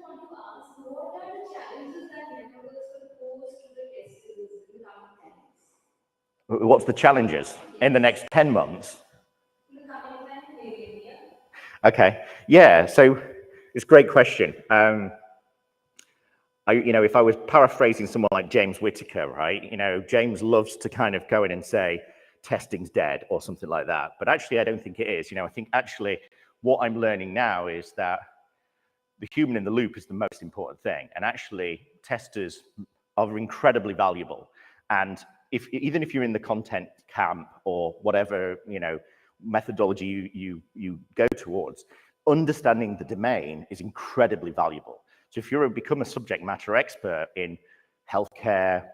[SPEAKER 3] want to ask, what are the challenges that networks will pose to the testers in the coming times?
[SPEAKER 1] What's the challenges in the next 10 months?
[SPEAKER 3] In the coming time, maybe, yeah.
[SPEAKER 1] Okay, yeah, so it's a great question. If I was paraphrasing someone like James Whittaker, right? James loves to kind of go in and say, testing's dead or something like that. But actually, I don't think it is. I think actually what I'm learning now is that the human in the loop is the most important thing. And actually, testers are incredibly valuable. And even if you're in the content camp or whatever, methodology you go towards, understanding the domain is incredibly valuable. So if you become a subject matter expert in healthcare,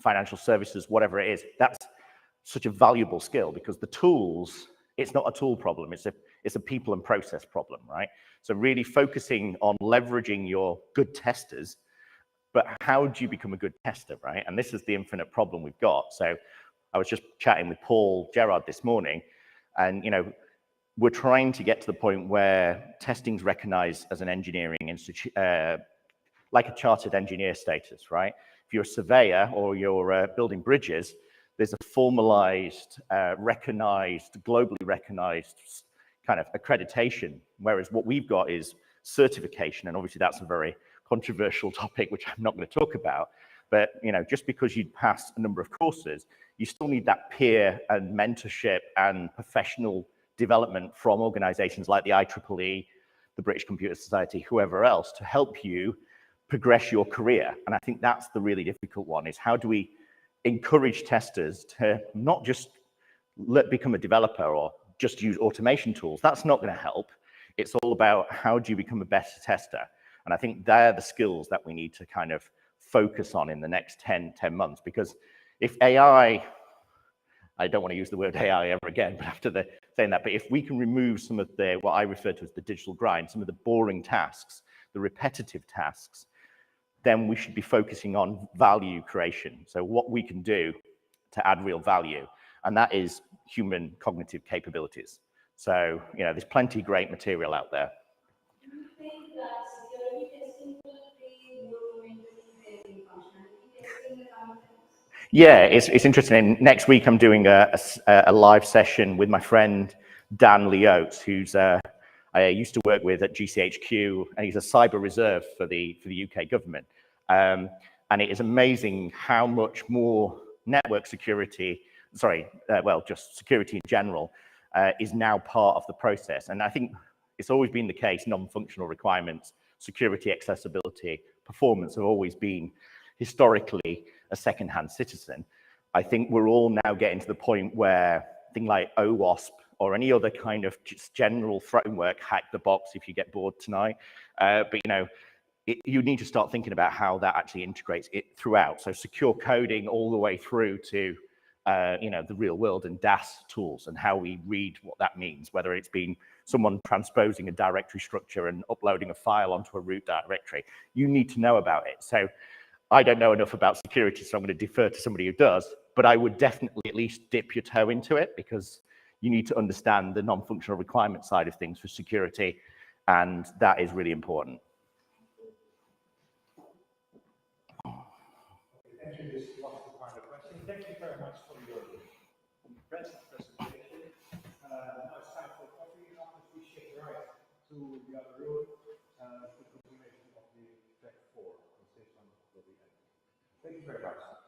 [SPEAKER 1] financial services, whatever it is, that's such a valuable skill, because the tools, it's not a tool problem, it's a people and process problem, right? So really focusing on leveraging your good testers, but how do you become a good tester, right? And this is the infinite problem we've got. So I was just chatting with Paul Gerard this morning, and we're trying to get to the point where testing's recognized as an engineering institute, like a chartered engineer status, right? If you're a surveyor or you're building bridges, there's a formalized, recognized, globally recognized kind of accreditation, whereas what we've got is certification, and obviously that's a very controversial topic, which I'm not going to talk about. But just because you pass a number of courses, you still need that peer and mentorship and professional development from organizations like the IEEE, the British Computer Society, whoever else, to help you progress your career. And I think that's the really difficult one, is how do we encourage testers to not just become a developer or just use automation tools. That's not going to help. It's all about how do you become a better tester. And I think they're the skills that we need to kind of focus on in the next 10 months. Because if AI, I don't want to use the word AI ever again, but after saying that, but if we can remove some of the, what I refer to as the digital grind, some of the boring tasks, the repetitive tasks, then we should be focusing on value creation. So what we can do to add real value, and that is human cognitive capabilities. So, there's plenty of great material out there.
[SPEAKER 3] Do you think that security testing will be more going to be functionality testing in the coming times?
[SPEAKER 1] Yeah, it's interesting. Next week, I'm doing a live session with my friend Dan Leotes, who's I used to work with at GCHQ, and he's a cyber reserve for the UK government. And it is amazing how much more network security, just security in general, is now part of the process. And I think it's always been the case, non-functional requirements, security, accessibility, performance have always been historically a second-hand citizen. I think we're all now getting to the point where things like OWASP or any other kind of just general framework, hack the box if you get bored tonight. But you need to start thinking about how that actually integrates it throughout. So secure coding all the way through to the real world and DAS tools and how we read what that means, whether it's been someone transposing a directory structure and uploading a file onto a root directory. You need to know about it. So I don't know enough about security, so I'm going to defer to somebody who does, but I would definitely at least dip your toe into it, because you need to understand the non-functional requirement side of things for security, and that is really important.
[SPEAKER 2] Thank you. This was the final question. Thank you very much for your impressive presentation. Now it's time for coffee. After we shift right to the other room, the continuation of the track 4. This one will be ended. Thank you very much.